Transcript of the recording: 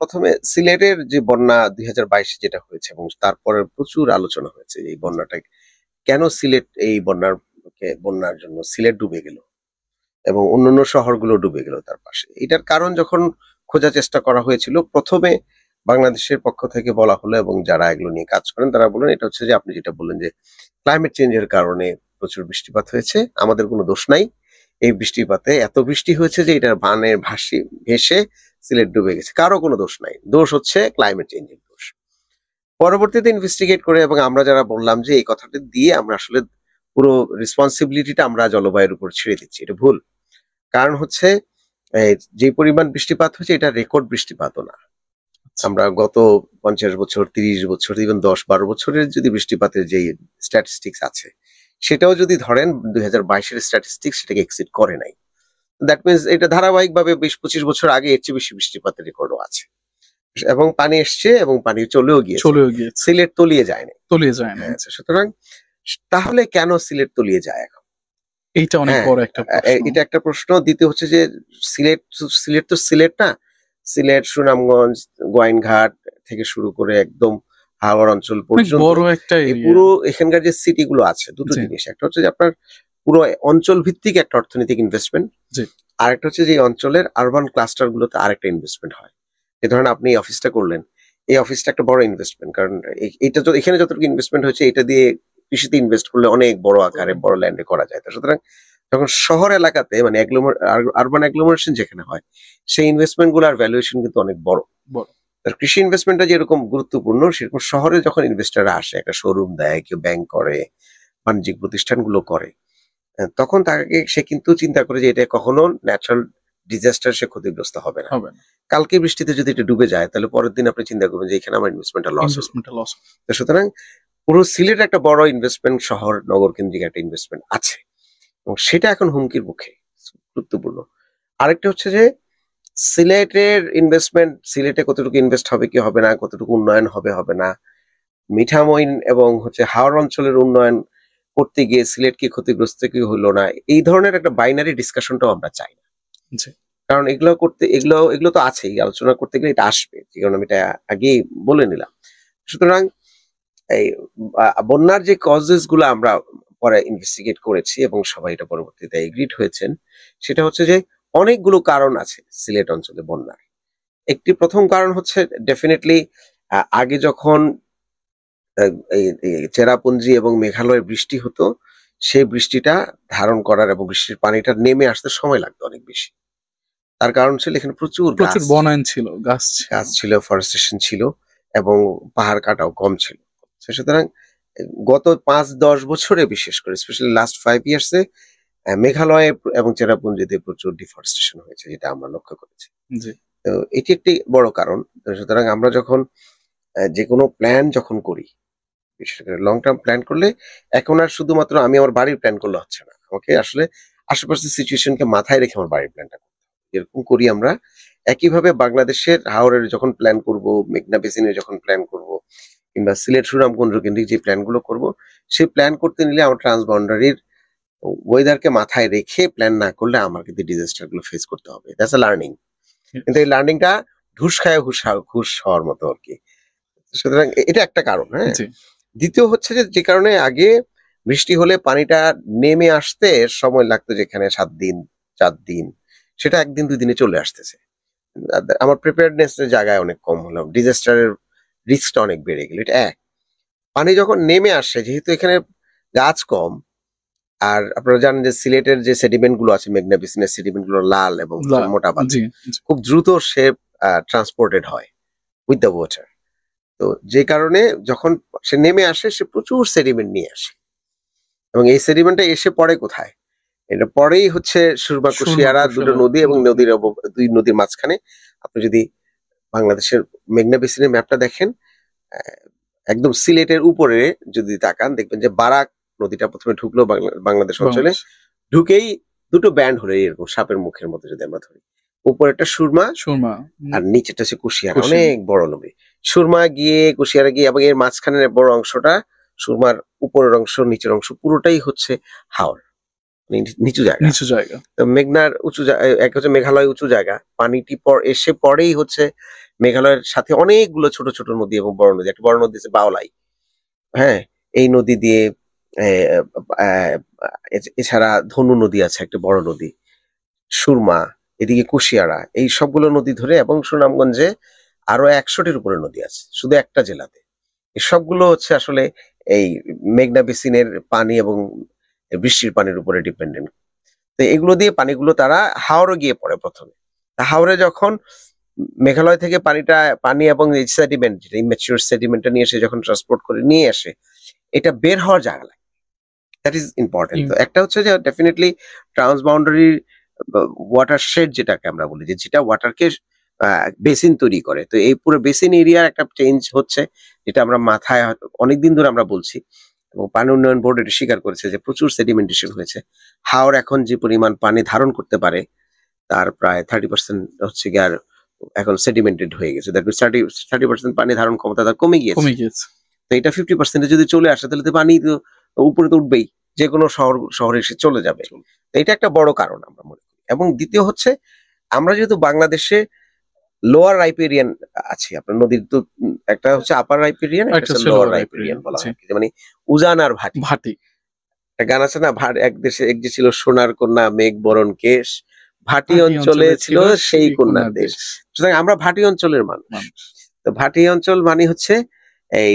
প্রথমে সিলেটের যে বন্যা ২০২২ যেটা হয়েছে এবং তারপরে প্রচুর আলোচনা হয়েছে এই বন্যাটা কেন সিলেট এই বন্যার জন্য সিলেট ডুবে গেল এবং অন্যান্য শহরগুলো ডুবে গেল তার পাশে। এটার কারণ যখন খোঁজার চেষ্টা করা হয়েছিল, প্রথমে বাংলাদেশের পক্ষ থেকে বলা হলো এবং যারা এগুলো নিয়ে কাজ করেন তারা বলেন এটা হচ্ছে যে আপনি যেটা বললেন যে ক্লাইমেট চেঞ্জের কারণে প্রচুর বৃষ্টিপাত হয়েছে, আমাদের কোনো দোষ নাই। এই বৃষ্টিপাতে এত বৃষ্টি হয়েছে যে এটার ভেসে সিলেট ডুবে গেছে, কারো কোনো দোষ নাই, দোষ হচ্ছে ক্লাইমেট চেঞ্জের দোষ। পরবর্তীতে ইনভেস্টিগেট করে এবং আমরা যারা বললাম যে এই কথাটা দিয়ে আমরা আসলে পুরো রেসপন্সিবিলিটিটা আমরা জলবায়ুর উপর ছেড়ে দিচ্ছি, এটা ভুল। কারণ হচ্ছে যে পরিমাণ বৃষ্টিপাত হচ্ছে এটা রেকর্ড বৃষ্টিপাতও না। আমরা গত 50 বছর, 30 বছর, ইভেন 10-12 বছরের যদি বৃষ্টিপাতের যে স্ট্যাটিস্টিক্স আছে সেটাও যদি ধরেন 2022-এর স্ট্যাটিস্টিক্স সেটাকে এক্সিড করে নাই। দ্যাট মিনস এটা ধারাবাহিকভাবে 20-25 বছর আগে এর চেয়ে বেশি বৃষ্টিপাতের রেকর্ডও আছে এবং পানি এসছে এবং পানি চলেও গিয়েছে, সিলেট তলিয়ে যায়নি। হ্যাঁ, সুতরাং তাহলে কেন সিলেট তলিয়ে যায় এখন? এইটা অনেক বড় একটা প্রশ্ন। এটা একটা প্রশ্ন। দ্বিতীয় হচ্ছে যে সিলেট তো সিলেট না, সিলেট, সুনামগঞ্জ, গোয়াইনঘাট থেকে শুরু করে একদম হাওড় অঞ্চল পর্যন্ত পুরো এখানকার যে সিটি গুলো আছে, দুটো জিনিস, একটা হচ্ছে যে আপনার পুরো অঞ্চল ভিত্তিক একটা অর্থনৈতিক ইনভেস্টমেন্ট, আর একটা হচ্ছে যে অঞ্চলের আরবান ক্লাস্টার গুলোতে আরেকটা ইনভেস্টমেন্ট হয়। এই ধরেন আপনি এই অফিসটা করলেন, এই অফিসটা একটা বড় ইনভেস্টমেন্ট, কারণ এটা তো এখানে যতটুকু ইনভেস্টমেন্ট হয়েছে এটা দিয়ে কৃষিতে ইনভেস্ট করলে অনেক বড় আকারে বড় ল্যান্ডে করা যায়। সুতরাং যখন শহর এলাকাতে মানে আরবান অ্যাগ্লোমারেশন যেখানে হয় সেই ইনভেস্টমেন্ট গুলোর ভ্যালুয়েশন কিন্তু অনেক বড়। কৃষি ইনভেস্টমেন্টটা যেরকম গুরুত্বপূর্ণ, সেরকম শহরে যখন ইনভেস্টাররা আসে, একটা শোরুম দেয়, কেউ ব্যাংক করে, বাণিজ্যিক প্রতিষ্ঠানগুলো করে, তখন তাকে সে কিন্তু চিন্তা করে যে এটা কখনো ন্যাচারাল ডিজাস্টার সে ক্ষতিগ্রস্ত হবে না। কালকে বৃষ্টিতে যদি এটা ডুবে যায় তাহলে পরের দিন আপনি চিন্তা করবেন যে এখানে আমার ইনভেস্টমেন্টটা লস। সুতরাং পুরো সিলেট একটা বড় ইনভেস্টমেন্ট শহর, নগর কেন্দ্রিক একটা ইনভেস্টমেন্ট আছে এবং সেটা এখন হুমকির মুখে, গুরুত্বপূর্ণ। আরেকটা হচ্ছে যে সিলেটের ইনভেস্টমেন্ট, সিলেটে কতটুকু ইনভেস্ট হবে কি হবে না, কতটুকু উন্নয়ন হবে না, মিঠামইন এবং হচ্ছে হাওড় অঞ্চলের উন্নয়ন করতে গিয়ে সিলেট কি ক্ষতিগ্রস্ত কি হলো না, এই ধরনের একটা বাইনারি ডিসকাশনটাও আমরা চাই না। কারণ এগুলো তো আছেই, আলোচনা করতে গেলে এটা আসবে, কারণ আমি এটা আগেই বলে নিলাম। সুতরাং এই বন্যার যে কজেস গুলো আমরা পরে ইনভেস্টিগেট করেছি এবং সবাই এটা পরবর্তীতে এগ্রিড হয়েছেন, সেটা হচ্ছে যে অনেকগুলো কারণ আছে সিলেট অঞ্চলে বন্যার। একটি প্রথম কারণ হচ্ছে ডেফিনেটলি আগে যখন চেরাপুঞ্জি এবং মেঘালয়ে বৃষ্টি হতো, সেই বৃষ্টিটা ধারণ করার এবং বৃষ্টির পানিটা নেমে আসতে সময় লাগতো অনেক বেশি। তার কারণ ছিল এখানে প্রচুর বনায়ন ছিল, গাছ ছিল, ফরেস্টেশন ছিল এবং পাহাড় কাটাও কম ছিল। সুতরাং গত 5-10 বছরে বিশেষ করে স্পেশালি লাস্ট 5 ইয়ার্সে মেঘালয়ে এবং চেরাপুঞ্জিতে প্রচুর ডিফরেস্টেশন হয়েছে, যেটা আমরা লক্ষ্য করেছি। তো এটি একটি বড় কারণ। সুতরাং আমরা যখন যে কোনো প্ল্যান যখন করি, বিশেষ করে লং টার্ম প্ল্যান করলে এখন আর শুধুমাত্র আমি আমার বাড়ির প্ল্যান করলে হচ্ছে না, আমাকে আসলে আশেপাশের সিচুয়েশনকে মাথায় রেখে আমার বাড়ির প্ল্যানটা করতে হবে। এরকম করি আমরা। একইভাবে বাংলাদেশের হাওরের যখন প্ল্যান করব, মেঘনা বেসিনের যখন প্ল্যান করব, কিংবা সিলেট সুনামগঞ্জ কেন্দ্রিক যে প্ল্যানগুলো করব, সেই প্ল্যান করতে নিলে আমার ট্রান্সবাউন্ডারির ওয়েদারকে মাথায় রেখে প্ল্যান না করলে আমার কিন্তু ডিজাস্টার গুলো ফেস করতে হবে। That's a learning. কিন্তু এই লার্নিংটা ঢুস খায় ঘুষ হওয়ার মতো আর কি। সুতরাং এটা একটা কারণ। হ্যাঁ, দ্বিতীয় হচ্ছে যে কারণে আগে বৃষ্টি হলে পানিটা নেমে আসতে সময় লাগতো, যেখানে 7 দিন 4 দিন, সেটা 1 দিন 2 দিনে চলে আসতেছে। আমার প্রিপেয়ারনেস এর জায়গায় অনেক কম হলো, ডিজাস্টারের রিস্কটা অনেক বেড়ে গেল। এটা এক। পানি যখন নেমে আসে, যেহেতু এখানে গাছ কম, আর আপনারা জানেন যে সিলেটের যে সেডিমেন্ট গুলো আছে, মেঘনা বেসিনের সেডিমেন্ট গুলো লাল এবং মোটা বালি, খুব দ্রুত সে ট্রান্সপোর্টেড হয় উইথ দ্য ওয়াটার। তো যে কারণে যখন সে নেমে আসে সে প্রচুর সেডিমেন্ট নিয়ে আসে এবং এই সেডিমেন্টটা এসে পড়ে কোথায়? এটা পরেই হচ্ছে সুরমা কুশিয়ারা, দুটো নদী এবং দুই নদীর মাঝখানে। আপনি যদি বাংলাদেশের মেঘনা বেসিনের ম্যাপটা দেখেন, একদম সিলেটের উপরে যদি তাকান দেখবেন যে বারাক নদীটা প্রথমে ঢুকলো বাংলাদেশ অঞ্চলে, ঢুকেই দুটো ব্যান্ড হলো এরকম সাপের মুখের মতো যদি আমরা ধরি। উপরেরটা সুরমা আর নিচেটা হচ্ছে কুশিয়ারা, অনেক বড় নদী। সুরমা গিয়ে কুশিয়ারা গিয়ে এবং এর মাঝখানের বড় অংশটা, সুরমার উপরের অংশ নিচের অংশ পুরোটাই হচ্ছে হাওর। নিচু জায়গা। নিচু জায়গা। তো মেঘনার উঁচু এক হচ্ছে মেঘালয় উঁচু জায়গা, পানিটি এসে পরেই হচ্ছে মেঘালয়ের সাথে অনেকগুলো ছোট ছোট নদী এবং বড় নদী, একটা বড় নদী আছে বাওলাই, হ্যাঁ, এই নদী দিয়ে এছাড়া ধনু নদী আছে একটা বড় নদী, সুরমা, এদিকে কুশিয়ারা, এই সবগুলো নদী ধরে, এবং সুনামগঞ্জে আরো 100-টির উপরে নদী আছে শুধু একটা জেলাতে। এই সবগুলো হচ্ছে আসলে এই মেঘনা বেসিনের পানি এবং বৃষ্টির পানির উপরে ডিপেন্ডেন্ট। তো এগুলো দিয়ে পানিগুলো তারা হাওরে গিয়ে পড়ে প্রথমে। হাওরে যখন মেঘালয় থেকে পানি এবং সেডিমেন্ট, যেটা ইম্যাচিউর সেডিমেন্টটা নিয়ে এসে যখন ট্রান্সপোর্ট করে নিয়ে আসে, এটা বের হওয়ার জায়গা লাগে, দ্যাট ইজ ইম্পর্টেন্ট। তো একটা হচ্ছে যে ডেফিনেটলি ট্রান্সবাউন্ডারি ওয়াটার শেড যেটাকে আমরা বলি, যেটা ওয়াটারকে বেসিন তৈরি করে। তো এই পুরো বেসিন এরিয়ার একটা চেঞ্জ হচ্ছে, যেটা আমরা মাথায় অনেকদিন ধরে আমরা বলছি, এবং পানি উন্নয়ন বোর্ড এটা স্বীকার করেছে যে প্রচুর সেডিমেন্টেশন হয়েছে। হাওর এখন যে পরিমাণ পানি ধারণ করতে পারে তার প্রায় 30% হচ্ছে গিয়ে আর এখন সেডিমেন্টেড হয়ে গেছে, দ্যাট মিনস 30% পানি ধারণ ক্ষমতা তার কমে গিয়েছে। তো এটা 50% যদি চলে আসে তাহলে তো পানি তো উপরে তো উঠবেই, যে কোনো শহরে এসে চলে যাবে। তো এটা একটা বড় কারণ আমরা মনে করি। এবং দ্বিতীয় হচ্ছে, আমরা যেহেতু বাংলাদেশে লোয়ার রাইপেরিয়ান আছে, আপনার নদীর তো একটা হচ্ছে আপার রাইপেরিয়ান, একটা হচ্ছে লোয়ার রাইপেরিয়ান বলা হয়, মানে উজান আর ভাটি। একটা গান আছে না, এক যে ছিল সোনার কন্যা মেঘ বরণ কেশ, ভাটি অঞ্চলে ছিল সেই কন্যার দেশ। সুতরাং আমরা ভাটি অঞ্চলের মানুষ। তো ভাটি অঞ্চল মানে হচ্ছে এই